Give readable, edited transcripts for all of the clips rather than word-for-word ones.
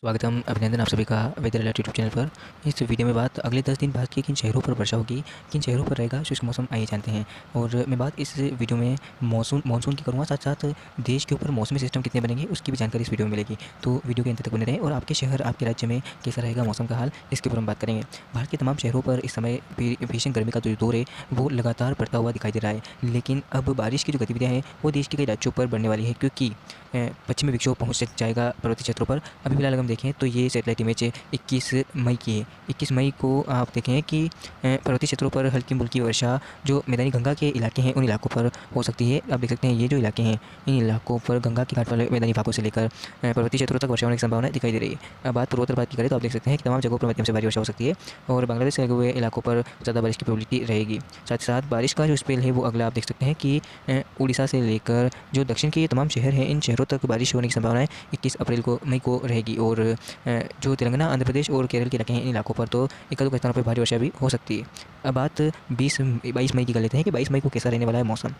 स्वागतम, अभिनंदन आप सभी का वेदर अलर्ट यूट्यूब चैनल पर। इस वीडियो में बात अगले 10 दिन बाद की किन शहरों पर वर्षा होगी, किन शहरों पर रहेगा शुष्क मौसम, आइए जानते हैं। और मैं बात इस वीडियो में मानसून की करूँगा, साथ-साथ देश के ऊपर मौसमी सिस्टम कितने बनेंगे उसकी भी जानकारी इस वीडियो में मिलेगी। तो वीडियो के अंत तक बने रहें और आपके शहर, आपके राज्य में कैसा रहेगा मौसम का हाल, इसके ऊपर हम बात करेंगे। भारत के तमाम शहरों पर इस समय भीषण गर्मी का जो दौर है वो लगातार बढ़ता हुआ दिखाई दे रहा है। लेकिन अब बारिश की जो गतिविधियाँ हैं वो देश के कई राज्यों पर बढ़ने वाली है, क्योंकि पश्चिमी विक्षोभ पहुँच जाएगा पर्वतीय क्षेत्रों पर। अभी फिलहाल अगर हम देखें तो ये सैटेलाइट इमेज 21 मई की है। 21 मई को आप देखें कि पर्वतीय क्षेत्रों पर हल्की-फुल्की वर्षा जो मैदानी गंगा के इलाके हैं उन इलाकों पर हो सकती है। आप देख सकते हैं ये जो इलाके हैं इन इलाकों पर गंगा के घाट वाले मैदानी भागों से लेकर पर्वतीय क्षेत्रों तक वर्षा होने की संभावना दिखाई दे रही है। अब बात पूर्वोत्तर भारत की करें तो आप देख सकते हैं कि तमाम जगहों पर मध्यम से भारी वर्षा हो सकती है और बांग्लादेश से लगे हुए इलाकों पर ज़्यादा बारिश की प्रोबेबिलिटी रहेगी। साथ ही साथ बारिश का जो स्पेल है वो अगला आप देख सकते हैं कि उड़ीसा से लेकर जो दक्षिण के तमाम शहर हैं इन शहरों तक बारिश होने की संभावना है 21 मई को रहेगी। और जो तेलंगाना, आंध्र प्रदेश और केरल के इलाके हैं इन इलाकों पर तो एक-दो स्थानों पर भारी वर्षा भी हो सकती है। अब बात 22 मई की कर लेते हैं कि 22 मई को कैसा रहने वाला है मौसम।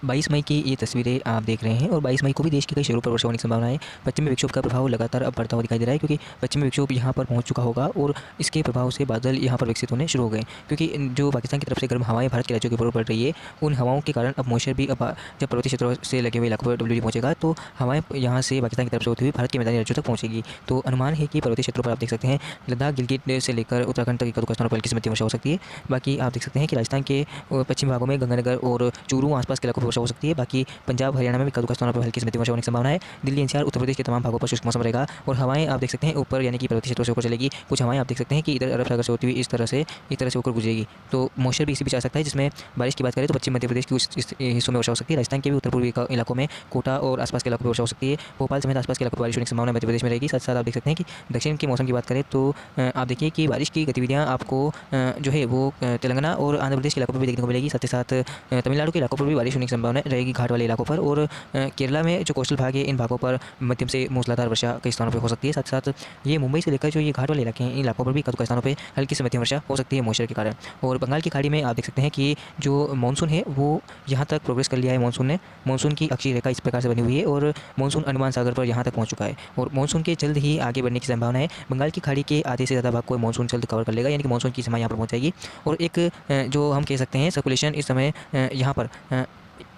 22 मई की ये तस्वीरें आप देख रहे हैं और 22 मई को भी देश के कई शहरों पर वर्षा होने की संभावना है। पश्चिमी विक्षोभ का प्रभाव लगातार अब बढ़ता हुआ दिखाई दे रहा है, क्योंकि पश्चिमी विक्षोभ यहाँ पर पहुँच चुका होगा और इसके प्रभाव से बादल यहाँ पर विकसित होने शुरू हो गए, क्योंकि जो पाकिस्तान की तरफ से गर्म हवाएं भारत के राज्यों के ऊपर पड़ रही है उन हवाओं के कारण अब मॉइस्चर भी अब जब पर्वतीय क्षेत्रों से लगे हुए इलाकों पर डब्ल्यूडी पहुँचेगा तो हवाएं यहाँ से पाकिस्तान की तरफ से होती हुई भारत के मैदानी राज्यों तक पहुँचेगी। तो अनुमान है कि पर्वतीय क्षेत्रों पर आप देख सकते हैं लद्दाख, गिलगित से लेकर उत्तराखंड तक एक-दो स्थानों पर हल्की से मध्यम वर्षा हो सकती है। बाकी आप देख सकते हैं कि राजस्थान के पश्चिमी भागों में गंगानगर और चूरू आसपास के इलाकों पर वर्षा हो सकती है। बाकी पंजाब, हरियाणा में भी एक-दो स्थानों पर हल्की से मध्यम वर्षा होने की संभावना है। दिल्ली एनसीआर, उत्तर प्रदेश के तमाम भागों पर शुष्क मौसम रहेगा और हवाएं आप देख सकते हैं ऊपर यानी कि पर्वतीय क्षेत्रों से ऊपर चलेगी। कुछ हवाएं आप देख सकते हैं कि इधर अरब सागर से होती हुई इस तरह से ऊपर गुजरेगी, तो मॉइस्चर भी इसी बीच आ सकता है। जिसमें बारिश की बात करें तो पश्चिम मध्य प्रदेश के इस हिस्सों में वर्षा हो सकती है। राजस्थान के भी उत्तर पूर्वी इलाकों में कोटा और आसपास के इलाकों में वर्षा हो सकती है। भोपाल समेत आसपास के इलाकों पर बारिश होने की संभावना मध्य प्रदेश में रहेगी। साथ साथ आप देख सकते हैं कि दक्षिण के मौसम की बात करें तो आप देखिए कि बारिश की गतिविधियाँ आपको जो है वो तेलंगाना और आंध्र प्रदेश के इलाकों पर भी देखने को मिलेगी। साथ ही साथ तमिलनाडु के इलाकों पर भी बारिश होने की संभावना रहेगी, घाट वाले इलाकों पर। और केरला में जो कोस्टल भाग है इन भागों पर मध्यम से मूसलाधार वर्षा कई स्थानों पर हो सकती है। साथ साथ ये मुंबई से लेकर जो ये घाट वाले इलाके हैं इन इलाकों पर भी कई स्थानों पर हल्की से मध्यम वर्षा हो सकती है मॉइस्चर के कारण। और बंगाल की खाड़ी में आप देख सकते हैं कि जो मानसून है वो यहाँ तक प्रोग्रेस कर लिया है। मानसून की अक्षीय रेखा इस प्रकार से बनी हुई है और मानसून अंडमान सागर पर यहाँ तक पहुँच चुका है और मानसून के जल्द ही आगे बढ़ने की संभावना है। बंगाल की खाड़ी के आधे से ज़्यादा भाग को मानसून जल्द कवर कर लेगा, यानी कि मानसून की सीमा यहाँ पर पहुँच जाएगी। और एक जो हम कह सकते हैं सर्कुलेशन इस समय यहाँ पर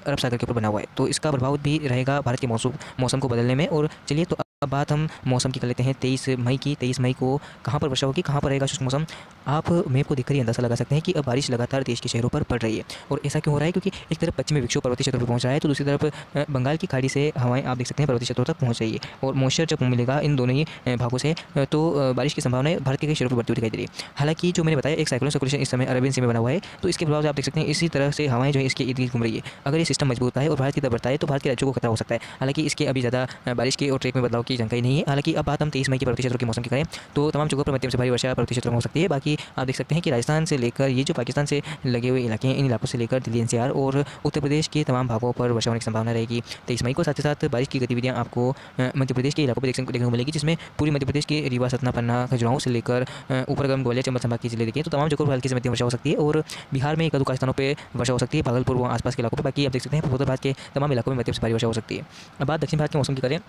अरब सागर के ऊपर बना हुआ है, तो इसका प्रभाव भी रहेगा भारत के मौसम को बदलने में। और चलिए तो अब बात हम मौसम की कर लेते हैं 23 मई की। 23 मई को कहाँ पर वर्षा होगी, कहाँ पर रहेगा शुष्क मौसम। आप मैप को देखकर ही अंदाज़ा लगा सकते हैं कि अब बारिश लगातार देश के शहरों पर पड़ रही है। और ऐसा क्यों हो रहा है, क्योंकि एक तरफ पश्चिमी विक्षोभ पर्वतीय क्षेत्रों पर पहुंच रहा है तो दूसरी तरफ बंगाल की खाड़ी से हवाएं आप देख सकते हैं पर्वतीय क्षेत्रों तक पहुंच रही है और मॉइस्चर जब मिलेगा इन दोनों ही भागों से तो बारिश की संभावना भारत के कई शहरों पर बढ़ती हुई दिखाई दे रही है। हालांकि जो मैंने बताया एक साइक्लोन सर्कुलेशन इस समय अरबियन सी में बना हुआ है, तो इसके प्रभाव से आप देख सकते हैं इसी तरह से हवाएं जो है इसके इर्द गिर्द घूम रही है। अगर ये सिस्टम मजबूत है और भारत की तरफ बढ़ता है तो भारत के राज्यों को खतरा हो सकता है। हालांकि इसके अभी ज़्यादा बारिश के और ट्रेक में बदलाव की जानकारी नहीं है। हालांकि अब बात हम 23 मई के पर्वतीय क्षेत्रों के मौसम की करें तो तमाम जगहों पर मध्यम से भारी वर्षा पर्वतीय क्षेत्रों में हो सकती है। बाकी आप देख सकते हैं कि राजस्थान से लेकर ये जो पाकिस्तान से लगे हुए इलाके हैं इन इलाकों से लेकर दिल्ली एनसीआर और उत्तर प्रदेश के तमाम भागों पर वर्षा होने की संभावना रहेगी 23 मई को। साथ ही साथ बारिश की गतिविधियां आपको मध्य प्रदेश के इलाकों पर देखने को मिलेगी, जिसमें पूरी मध्य प्रदेश के रीवा, सतना, पन्ना, खजुराहो से लेकर ऊपर अगर हम ग्वालियर, चंबल संभाग की जिले देखें तो तमाम जगहों पर हल्की से मध्यम वर्षा हो सकती है। और बिहार में एक-दो स्थानों पर वर्षा हो सकती है, भागलपुर व आसपास के इलाकों पर। बाकी आप देख सकते हैं पूर्वोत्तर भारत के तमाम इलाकों में मध्यम से भारी वर्षा हो सकती है। अब बात दक्षिण भारत के मौसम की करें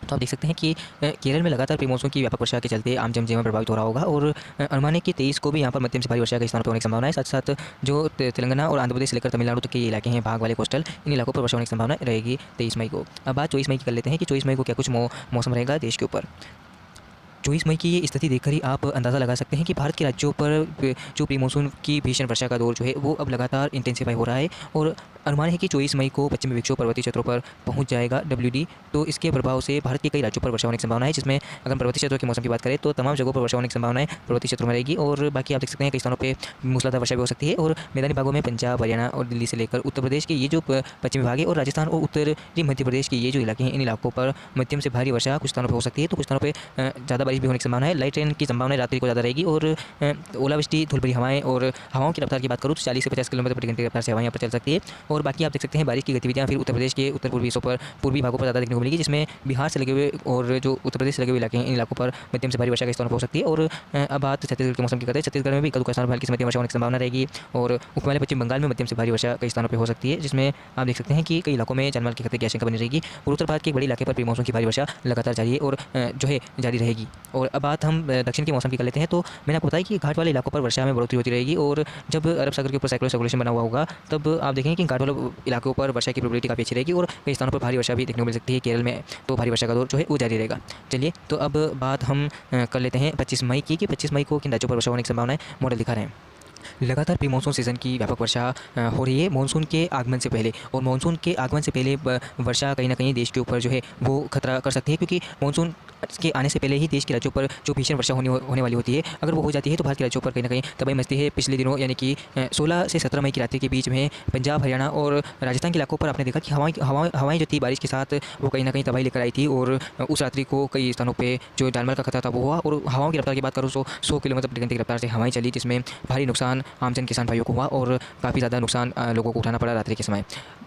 तो आप देख सकते हैं कि केरल में लगातार प्री मानसून की व्यापक वर्षा के चलते आम जनजीवन प्रभावित हो रहा होगा और अनुमान है कि 23 को भी यहाँ पर मध्यम से भारी वर्षा के स्थानों पर होने की संभावना है। साथ साथ जो तेलंगाना और आंध्र प्रदेश से लेकर तमिलनाडु तक के इलाके हैं भाग वाले कोस्टल इन इलाकों पर वर्षा होने की संभावना रहेगी 23 मई को। अब बात 24 मई की कर लेते हैं कि 24 मई को क्या कुछ मौसम रहेगा देश के ऊपर। 24 मई की ये स्थिति देखकर ही आप अंदाज़ा लगा सकते हैं कि भारत के राज्यों पर जो प्री मानसून की भीषण वर्षा का दौर जो है वो अब लगातार इंटेंसिफाई हो रहा है। और अनुमान है कि 24 मई को पश्चिमी विक्षोभ पर्वतीय क्षेत्रों पर पहुंच जाएगा डब्ल्यूडी, तो इसके प्रभाव से भारत के कई राज्यों पर वर्षा होने की संभावना है। जिसमें अगर हम पर्वतीय क्षेत्रों के मौसम की बात करें तो तमाम जगहों पर वर्षा होने की संभावना है पर्वतीय क्षेत्रों में रहेगी। और बाकी आप देख सकते हैं कई स्थानों पर मूसलाधार वर्षा भी हो सकती है। और मैदानी भागों में पंजाब, हरियाणा और दिल्ली से लेकर उत्तर प्रदेश के ये जो पश्चिमी भाग है और राजस्थान और उत्तरी मध्य प्रदेश के ये जो इलाके हैं इन इलाकों पर मध्यम से भारी वर्षा कुछ स्थानों पर हो सकती है। तो कुछ स्थानों पर ज़्यादा बारिश भी होने की संभावना है। लाइट रेन की संभावना रात्रि को ज़्यादा रहेगी और ओलावृष्टि, धूलभरी हवाएं और हवाओं की रफ्तार की बात करूँ तो 40 से 50 किलोमीटर प्रति घंटे की रफ्तार से हवाएं यहाँ पर चल सकती है। और बाकी आप देख सकते हैं बारिश की गतिविधियाँ फिर उत्तर प्रदेश के उत्तर पूर्वी हिस्सों पर, पूर्वी भागों पर ज़्यादा देखने को मिलेगी, जिसमें बिहार से लगे हुए और जो उत्तर प्रदेश से लगे हुए इलाके हैं इन इलाकों पर मध्यम से भारी वर्षा के स्थानों पर हो सकती है। और अब बात छत्तीसगढ़ के मौसम की करते हैं। छत्तीसगढ़ में भी कल स्थान पर हल्की से मध्यम वर्षा होने की संभावना रहेगी और उपमध्य पश्चिम बंगाल में मध्यम से भारी वर्षा कई स्थानों पर हो सकती है, जिसमें आप देख सकते हैं कि कई इलाकों में जानमाल के खतरे की आशंका बनी रहेगी। पूर्वोत्तर भारत के एक बड़े इलाके पर प्री मानसून की भारी वर्षा लगातार जारी है और जो है जारी रहेगी। और अब बात हम दक्षिण के मौसम की कर लेते हैं। तो मैंने आपको बताया कि घाट वाले इलाकों पर वर्षा में बढ़ोतरी होती रहेगी और जब अरब सागर के ऊपर साइक्लोनिक सर्कुलेशन बना हुआ होगा तब आप देखेंगे कि घाट वाले इलाकों पर वर्षा की प्रोबेबिलिटी काफ़ी अच्छी रहेगी और कई स्थानों पर भारी वर्षा भी देखने को मिल सकती है। केरल में तो भारी वर्षा का दौर जो है वो जारी रहेगा। चलिए तो अब बात हम कर लेते हैं 25 मई की, कि 25 मई को किन राज्यों पर वर्षा होने की संभावना है, मॉडल दिखा रहे हैं। लगातार प्री मानसून सीज़न की व्यापक वर्षा हो रही है मानसून के आगमन से पहले, और मानसून के आगमन से पहले वर्षा कहीं ना कहीं देश के ऊपर जो है वो खतरा कर सकती है, क्योंकि मानसून के आने से पहले ही देश के राज्यों पर जो भीषण वर्षा होने वाली होती है, अगर वो हो जाती है तो भारत के राज्यों पर कहीं ना कहीं तबाही मचती है। पिछले दिनों यानी कि 16 से 17 मई की रात्रि के बीच में पंजाब, हरियाणा और राजस्थान के इलाकों पर आपने देखा कि हवाएं जो थी बारिश के साथ वो कहीं ना कहीं तबाही लेकर आई थी और उस रात्रि को कई स्थानों पर जो जानमाल का खतरा था वो हुआ। और हवाओं की रफ्तार की बात करूँ तो 100 किलोमीटर प्रति घंटे की रफ्तार से हवाएं चली, जिसमें भारी नुकसान आमजन किसान भाइयों को हुआ और काफ़ी ज़्यादा नुकसान लोगों को उठाना पड़ा रात्रि के समय।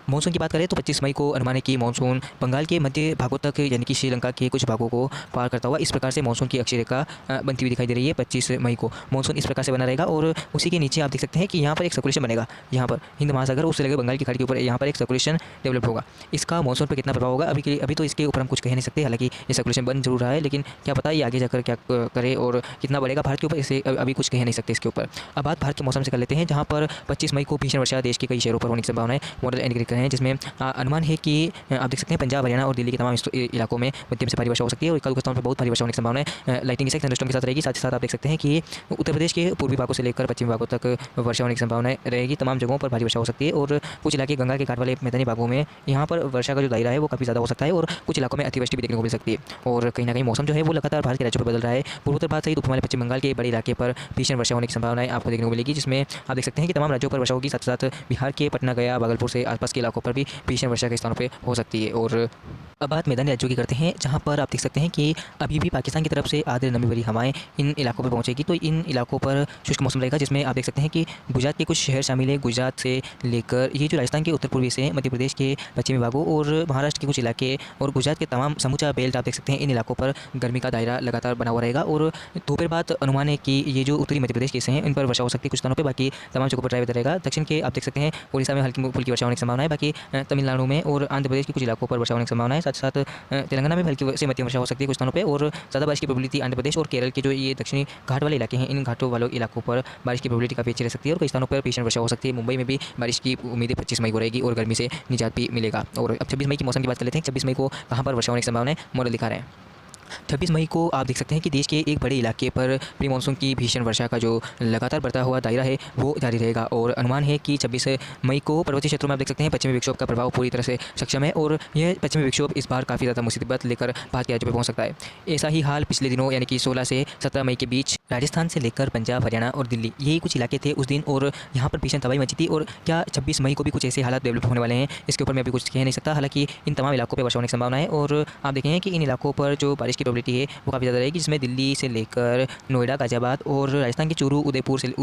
मानसून की बात करें तो 25 मई को अनुमान है कि मानसून बंगाल के मध्य भागों तक यानी कि श्रीलंका के कुछ भागों को पार करता हुआ इस प्रकार से मानसून की अक्षय रेखा बनती हुई दिखाई दे रही है। 25 मई को मानसून इस प्रकार से बना रहेगा और उसी के नीचे आप देख सकते हैं कि यहाँ पर एक सर्कुलेशन बनेगा, यहाँ पर हिंद महासागर उससे लगे बंगाल की खाड़ी के ऊपर यहाँ पर एक सर्कुलेशन डेवलप होगा। इसका मानसून पर कितना प्रभाव होगा अभी तो इसके ऊपर हम कुछ कह नहीं सकते। हालांकि ये सर्कुलेशन बन जरूर रहा है, लेकिन क्या पता ये आगे जाकर क्या करे और कितना बढ़ेगा भारत के ऊपर, इसे अभी कुछ कह नहीं सकते इसके ऊपर। अब बात भारत के मौसम से कर लेते हैं, जहाँ पर 25 मई को भीषण वर्षा देश के कई शहरों पर होने की संभावना है। मॉडल इंडिकेट कर रहे हैं, जिसमें अनुमान है कि आप देख सकते हैं पंजाब, हरियाणा और दिल्ली के तमाम इलाकों में मध्यम से भारी वर्षा हो सकती है और कल के स्थान पर बहुत भारी वर्षा होने की संभावना है। लाइटिंग इफेक्ट थंडरस्टॉर्म के साथ रहेगी। साथ ही साथ आप देख सकते हैं कि उत्तर प्रदेश के पूर्वी भागों से लेकर पश्चिमी भागों तक वर्षा होने की संभावना रहेगी। तमाम जगहों पर भारी वर्षा हो सकती है और कुछ इलाके गंगा के घाट वाले मैदानी भागों में यहाँ पर वर्षा का जो दायरा है वो काफ़ी ज़्यादा हो सकता है और कुछ इलाकों में अतिवृष्टि भी देखने को मिल सकती है। और कहीं ना कहीं मौसम जो है वो लगातार भारत के राज्यों पर बदल रहा है। पूर्वोत्तर भारत सहित उपमध्य पश्चिम बंगाल के बड़े इलाके पर भीषण वर्षा होने की संभावनाएं आपको देखने को मिलेगी, जिसमें आप देख सकते हैं कि तमाम राज्यों पर वर्षा होगी। साथ साथ बिहार के पटना, गया, भागलपुर से आसपास के इलाकों पर भी भीषण वर्षा के स्थानों पर हो सकती है। और अब बात मैदानी राज्यों की करते हैं, जहाँ पर आप देख सकते हैं कि अभी भी पाकिस्तान की तरफ से आर्द्र नमी भरी हवाएं इन इलाकों पर पहुंचेगी, तो इन इलाकों पर शुष्क मौसम रहेगा, जिसमें आप देख सकते हैं कि गुजरात के कुछ शहर शामिल है। गुजरात से लेकर ये जो राजस्थान के उत्तर पूर्वी से मध्य प्रदेश के पश्चिमी भागों और महाराष्ट्र के कुछ इलाके और गुजरात के तमाम समूचा बेल्ट आप देख सकते हैं, इन इलाकों पर गर्मी का दायरा लगातार बना हुआ रहेगा। और दोपहर बाद अनुमान है कि ये जो उत्तरी मध्य प्रदेश के हिस्से हैं इन पर वर्षा हो सकती है कुछ स्थानों पर, बाकी तमाम जगहों पर ड्राई वेदर रहेगा। दक्षिण के आप देख सकते हैं उड़ीसा में हल्की फुल्की वर्षा होने की संभावना है, बाकी तमिलनाडु में और आंध्र प्रदेश के कुछ इलाकों पर वर्षा होने की संभावना है। साथ साथ तेलंगाना में हल्की से मध्यम वर्षा हो सकती है कुछ स्थानों पे और ज़्यादा बारिश की प्रोबेबिलिटी आंध्र प्रदेश और केरल के जो ये दक्षिणी घाट वाले इलाके हैं इन घाटों वालों इलाकों पर बारिश की प्रोबेबिलिटी काफ़ी अच्छी रह सकती है और कई स्थानों पर भीषण वर्षा हो सकती है। मुंबई में भी बारिश की उम्मीद 25 मई को रहेगी और गर्मी से निजात भी मिलेगा। और अब 26 मई की मौसम की बात कर लेते हैं। 26 मई को कहाँ पर वर्षा होने की संभावना है, मॉडल दिखा रहे हैं। 26 मई को आप देख सकते हैं कि देश के एक बड़े इलाके पर प्री मानसून की भीषण वर्षा का जो लगातार बढ़ता हुआ दायरा है वो जारी रहेगा और अनुमान है कि 26 मई को पर्वतीय क्षेत्रों में आप देख सकते हैं पश्चिमी विक्षोभ का प्रभाव पूरी तरह से सक्षम है और यह पश्चिमी विक्षोभ इस बार काफ़ी ज़्यादा मुसीबत लेकर भारत के राज्यों पर पहुंच सकता है। ऐसा ही हाल पिछले दिनों यानी कि 16 से 17 मई के बीच राजस्थान से लेकर पंजाब, हरियाणा और दिल्ली यही कुछ इलाके थे उस दिन और यहाँ पर भीषण तबाही मची थी। और क्या 26 मई को भी कुछ ऐसे हालात डेवलप होने वाले हैं, इसके ऊपर मैं अभी कुछ कह नहीं सकता। हालांकि इन तमाम इलाकों पर वर्षा होने की संभावना है और आप देखेंगे कि इन इलाकों पर जो बारिश की प्रोबेबिलिटी है वो काफ़ी ज़्यादा रहेगी, जिसमें दिल्ली से लेकर नोएडा, गाजियाबाद और राजस्थान के चूरू, उदयपुर से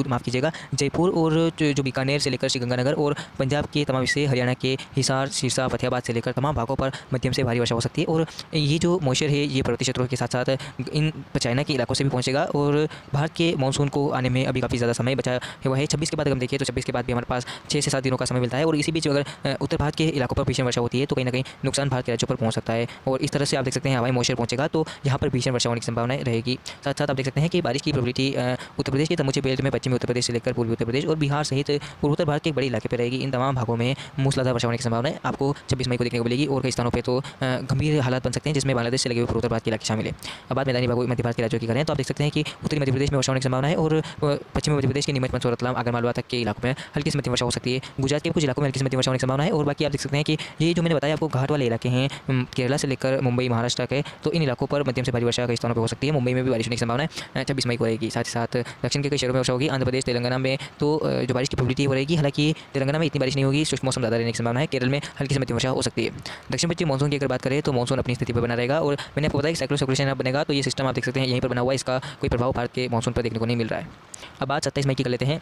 जयपुर और जो बीकानेर से लेकर श्रीगंगानगर और पंजाब के तमाम हिस्से, हरियाणा के हिसार, सिरसा, फतेहाबाद से लेकर तमाम भागों पर मध्यम से भारी वर्षा हो सकती है। और ये जो मॉइस्चर है ये पर्वतीय क्षेत्रों के साथ साथ इन चाइना के इलाकों से भी पहुँचेगा और भारत के मानसून को आने में अभी काफ़ी ज़्यादा समय बचा हुआ है। 26 के बाद अगर हम देखिए तो 26 के बाद भी हमारे पास 6 से 7 दिनों का समय मिलता है और इसी बीच अगर उत्तर भारत के इलाकों पर भीषण वर्षा होती है तो कहीं ना कहीं नुकसान भारत के राज्यों पर पहुँच सकता है और इस तरह से आप देख सकते हैं हवाई मॉइस्चर पहुँचेगा तो यहाँ पर भीषण वर्षा होने की संभावना रहेगी। साथ साथ आप देख सकते हैं कि बारिश की प्रोबेबिलिटी उत्तर प्रदेश के समूचे बेल्ट में पश्चिमी उत्तर प्रदेश से लेकर पूर्वी उत्तर प्रदेश और बिहार सहित पूर्वोत्तर भारत के एक बड़े इलाके पर रहेगी। इन तमाम भागों में मूसलाधार वर्षा होने की संभावना है आपको 26 मई को देखने को मिलेगी और कई स्थानों पर तो गंभीर हालात बन सकते हैं, जिसमें बांग्लादेश से लगे हुए पूर्वोत्तर भारत के इलाके शामिल है। अब बात मैदानी भागों मध्य भारत के राज्यों की करें तो आप देख सकते हैं कि उत्तरी मध्य प्रदेश में वर्षा होने की संभावना है और पश्चिमी मध्य प्रदेश के नीमच, मंदसौर, रतलाम, आगरमालवा तक के इलाकों में हल्की से मध्यम वर्षा हो सकती है। गुजरात के कुछ इलाकों में हल्की से मध्यम वर्षा होने की संभावना है और बाकी आप देख सकते हैं कि ये जो मैंने बताया आपको घाट वाले इलाके हैं केरला से लेकर मुंबई, महाराष्ट्र के, तो इन इलाकों पर मध्यम से भारी वर्षा कई स्थानों पर हो सकती है। मुंबई में भी बारिश होने की संभावना है 26 मई को रहेगी। साथ ही साथ दक्षिण के कई शहरों में वर्षा होगी। आंध्र प्रदेश तेलंगाना में तो जो बारिश की प्रोबेबिलिटी वो रहेगी, हालांकि तेलंगाना में इतनी बारिश नहीं होगी, शुष्क मौसम ज़्यादा रहने की संभावना है। केरल में हल्की से मध्यम वर्षा हो सकती है। दक्षिण पश्चिम मानसून की अगर बात करें तो मानसून अपनी स्थिति पर बना रहेगा और मैंने आपको बताया कि साइक्लोनिक सर्कुलेशन बनेगा, तो ये सिस्टम आप देख सकते हैं यहीं पर बना हुआ है। इसका कोई प्रभाव भारत के मानसून पर देखने को नहीं मिल रहा है। अब बात 27 मई की कर लेते हैं।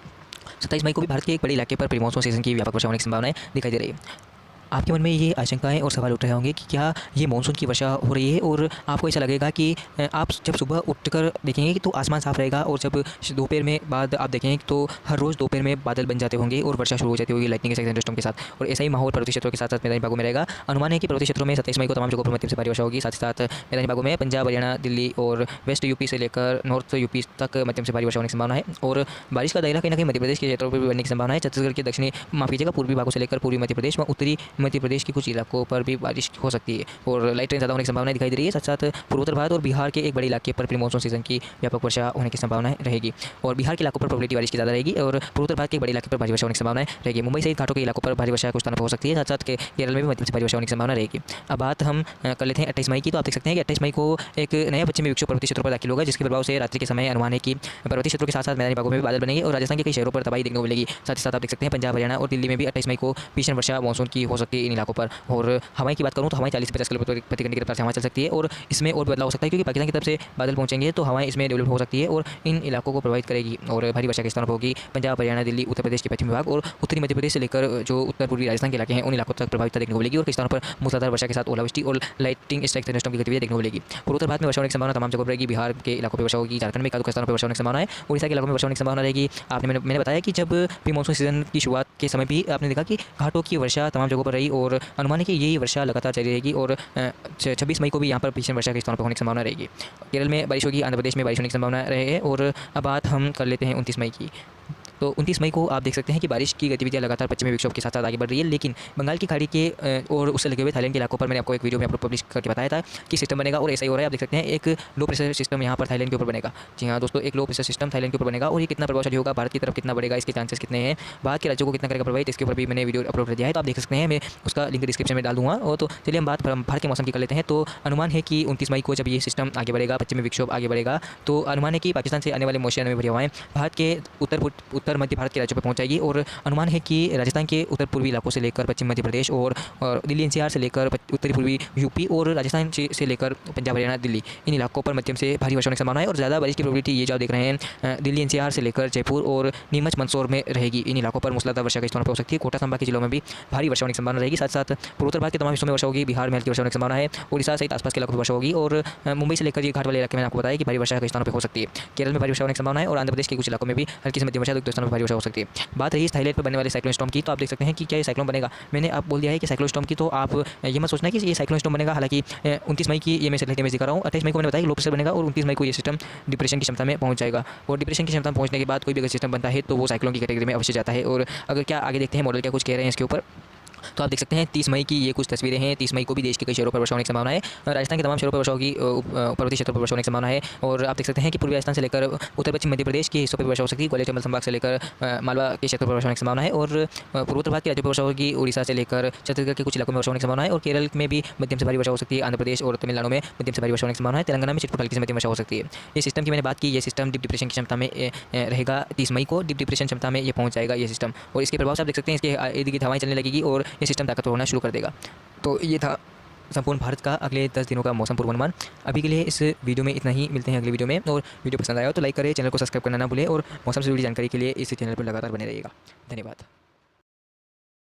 27 मई को भी भारत के एक बड़े इलाके पर प्री मानसून सीजन की व्यापक वर्षा होने की संभावनाएं दिखाई दे रही है। आपके मन में ये आशंकाएं और सवाल उठ रहे होंगे कि क्या ये मानसून की वर्षा हो रही है, और आपको ऐसा लगेगा कि आप जब सुबह उठकर देखेंगे तो आसमान साफ रहेगा, और जब दोपहर में बाद आप देखेंगे तो हर रोज़ दोपहर में बादल बन जाते होंगे और वर्षा शुरू हो जाती होगी लाइटनिंग के थंडरस्टॉर्म के साथ। और ऐसा ही माहौल पर्वतीय क्षेत्रों के साथ साथ मैदानी भागों में रहेगा। अनुमान है कि पर्वतीय क्षेत्रों में 27 मई को तमाम जगहों पर मध्यम से भारी वर्षा होगी। साथ ही साथ मैदानी भागों में पंजाब, हरियाणा, दिल्ली और वेस्ट यूपी से लेकर नॉर्थ यूपी तक मध्यम से भारी वर्षा होने की संभावना है। और बारिश का दायरा कहीं ना कहीं मध्य प्रदेश के क्षेत्रों पर भी बढ़ने की संभावना है। छत्तीसगढ़ के दक्षिणी माफ कीजिएगा पूर्वी भागों से लेकर पूर्वी मध्य प्रदेश व उत्तरी मध्य प्रदेश की कुछ इलाकों पर भी बारिश हो सकती है और लाइट रेन ज़्यादा होने की संभावना दिखाई दे रही है। साथ साथ पूर्वोत्तर भारत और बिहार के एक बड़े इलाके पर प्री मानसून सीजन की व्यापक वर्षा होने की संभावना रहेगी, और बिहार के इलाकों पर प्रोबेबिलिटी बारिश की ज़्यादा रहेगी, और पूर्वोत्तर भारत के एक बड़े इलाके पर भारी वर्षा होने की संभावना रहेगी। मुंबई सहित घाटों के इलाकों पर भारी वर्षा कुछ स्थानों पर हो सकती है। साथ साथ केरल में भी मध्यम से भारी वर्षा होने की संभावना रहेगी। अब बात हम कर लेते हैं 28 मई की। तो आप देख सकते हैं कि 28 मई को एक नया पश्चिमी विक्षोभ पर्वतीय क्षेत्रों पर दाखिल होगा, जिसके प्रभाव से रात्रि के समय अनुमान है कि पर्वतीय क्षेत्रों के साथ साथ मैदानी भागों में भी बादल बनेंगे और राजस्थान के कई शहरों पर तबाही देखने को मिलेगी। साथ ही साथ आप देख सकते हैं पंजाब, हरियाणा और दिल्ली में भी 28 मई को भीषण वर्षा मानसून की हो सकती है इन इलाकों पर। और हवाएं की बात करूँ तो हवाएं 40 से 50 किलोमीटर प्रति घंटे की रफ्तार से हवा चल सकती है, और इसमें और बदलाव हो सकता है क्योंकि पाकिस्तान की तरफ से बादल पहुंचेंगे तो हवाएं इसमें डेवलप हो सकती है और इन इलाकों को प्रभावित करेगी और भारी वर्षा के स्थानों पर होगी। पंजाब, हरियाणा, दिल्ली, उत्तर प्रदेश के पश्चिमी भाग और उत्तरी मध्य प्रदेश से लेकर जो उत्तर पूर्वी राजस्थान के इलाके हैं उन इलाकों तक प्रभावित देखने को मिलेगी, और कई स्थानों पर मूसलाधार वर्षा के साथ ओलावृष्टि और लाइटिंग स्ट्राइक थंडरस्टॉर्म की गतिविधि देखने को मिलेगी। पूर्वोत्तर भारत में वर्षा होने की संभावना तमाम जगहों पर रहेगी। बिहार के इलाकों पर वर्षा होगी, झारखंड में एक स्थानों पर वर्षा होने की संभावना है, उड़ीसा के इलाकों में वर्षा होने की संभावना रहेगी। मैंने बताया कि जब प्री मानसून सीजन की शुरुआत के समय भी आपने देखा कि घाटों की वर्षा तमाम जगहों पर रही, और अनुमान है कि यही वर्षा लगातार जारी रहेगी और 26 मई को भी यहाँ पर भीषण वर्षा के स्थानों पर होने की संभावना रहेगी। केरल में बारिश होगी, आंध्र प्रदेश में बारिश होने की संभावना रहे। और अब बात हम कर लेते हैं 29 मई की। तो 29 मई को आप देख सकते हैं कि बारिश की गतिविधियां लगातार पश्चिमी विक्षोभ के साथ साथ आगे बढ़ रही है, लेकिन बंगाल की खाड़ी के और उससे लगे हुए थाईलैंड के इलाकों पर मैंने आपको एक वीडियो में आपको पब्लिश करके बताया था कि सिस्टम बनेगा, और ऐसा ही हो रहा है। आप देख सकते हैं एक लो प्रेशर सिस्टम यहाँ पर थाईलैंड के ऊपर बनेगा। जी हाँ दोस्तों, एक लो प्रेशर सिस्टम थाईलैंड के ऊपर बनेगा, और ये कितना प्रभावशाली होगा, भारत की तरफ कितना बढ़ेगा, इसके चांसेस कितने हैं, भारत के राज्यों को कितना करेगा प्रभावित, इसके ऊपर भी मैंने वीडियो अपलोड कर दिया है, तो आप देख सकते हैं। मैं उसका लिंक डिस्क्रिप्शन में डाल दूँगा। और तो चलिए हम बात भारत के मौसम की कर लेते हैं। तो अनुमान है कि 29 मई को जब ये सिस्टम आगे बढ़ेगा, पश्चिमी विक्षोभ आगे बढ़ेगा, तो अनुमान है कि पाकिस्तान से आने वाले मॉइस्चर में भरी हवाएं भारत के उत्तर मध्य भारत के राज्यों पर पहुंच जाएगी, और अनुमान है कि राजस्थान के उत्तर पूर्वी इलाकों से लेकर पश्चिम मध्य प्रदेश और दिल्ली एनसीआर से लेकर उत्तरी पूर्वी यूपी और राजस्थान से लेकर पंजाब, हरियाणा, दिल्ली इन इलाकों पर मध्यम से भारी वर्षा होने की संभावना है। और ज़्यादा बारिश की प्रोबेबिलिटी ये जो देख रहे हैं दिल्ली एनसीआर से लेकर जयपुर और नीमच मंदसौर में रहेगी। इन इलाकों पर मूसलाधार वर्षा के स्थानों पर हो सकती है। कोटा संभाग के जिलों में भी भारी वर्षा होने की संभावना रहेगी। साथ साथ पूर्वोत्तर भारत के तमाम हिस्सों में वर्षा होगी। बिहार में हल्की वर्षा होने की संभावना है। उड़ीसा सहित आसपास के इलाकों में वर्षा होगी, और मुंबई से लेकर ये घाट वाले इलाके में आपको बताया कि भारी वर्षा के स्थानों पर हो सकती है। केरल में भारी वर्षा होने की संभावना है, और आंध्र प्रदेश के कुछ इलाकों में भी हल्की से मध्यम वर्षा, दो स्थानों पर भारी वर्षा हो सकती है। बात रही थाईलैंड पर बनने वाले साइक्लोन स्टॉर्म की, तो आप देख सकते हैं कि क्या ये साइक्लोन बनेगा। मैंने आप बोल दिया है कि साइक्लोन स्टॉर्म की, तो आप ये मत सोचना कि ये साइक्लोन स्टॉर्म बनेगा। हालांकि 29 मई की ये मैं सैटेलाइट इमेज दिखा रहा हूँ। 28 मई को मैंने बताया कि लो प्रेशर बनेगा, और 29 मई को ये सिस्टम डिप्रेशन की क्षमता में पहुंच जाएगा, और डिप्रेशन की क्षमता में पहुंचने के बाद कोई भी अगर सिस्टम बनता है तो वो साइक्लोन की कैटेगरी में अवश्य जाता है। और अगर क्या आगे देखते हैं मॉडल क्या कुछ कह रहे हैं इसके ऊपर, तो आप देख सकते हैं 30 मई की ये कुछ तस्वीरें हैं। 30 मई को भी देश के कई शहरों पर वर्षा होने की संभावना है। राजस्थान के तमाम शहरों पर वर्षा होगी, पर्वतीय क्षेत्रों पर वर्षा होने की संभावना है। और आप देख सकते हैं कि पूर्वी राजस्थान से लेकर उत्तर पश्चिम मध्य प्रदेश के हिस्सों पर वर्षा हो सकती है। ग्वालियर चंबल संभाग से लेकर मालवा के क्षेत्रों पर वर्षा होने की संभावना है, और पूर्वोत्तर भारत के राज्यों पर वर्षा होगी। उड़ीसा से लेकर छत्तीसगढ़ के कुछ इलाकों में वर्षा होने की संभावना है, और केरल में भी मध्यम से भारी वर्षा हो सकती है। आंध्र प्रदेश और तमिलनाडु में मध्यम से भारी वर्षा होने की संभावना है। तेलंगाना में छिटपुट हल्की से मध्यम वर्षा हो सकती है। ये सिस्टम की मैंने बात की, ये सिस्टम डीप डिप्रेशन की क्षमता में रहेगा। 30 मई को डीप डिप्रेशन क्षमता में ये पहुंच जाएगा ये सिस्टम, और इसके प्रभाव से आप देख सकते हैं इसके इर्द गिर्द हवाएं चलने लगेगी और ये सिस्टम ताकतवर होना शुरू कर देगा। तो ये था संपूर्ण भारत का अगले 10 दिनों का मौसम पूर्वानुमान। अभी के लिए इस वीडियो में इतना ही, मिलते हैं अगले वीडियो में। और वीडियो पसंद आया हो तो लाइक करें, चैनल को सब्सक्राइब करना ना भूलें, और मौसम से जुड़ी जानकारी के लिए इस चैनल पर लगातार बने रहिएगा। धन्यवाद।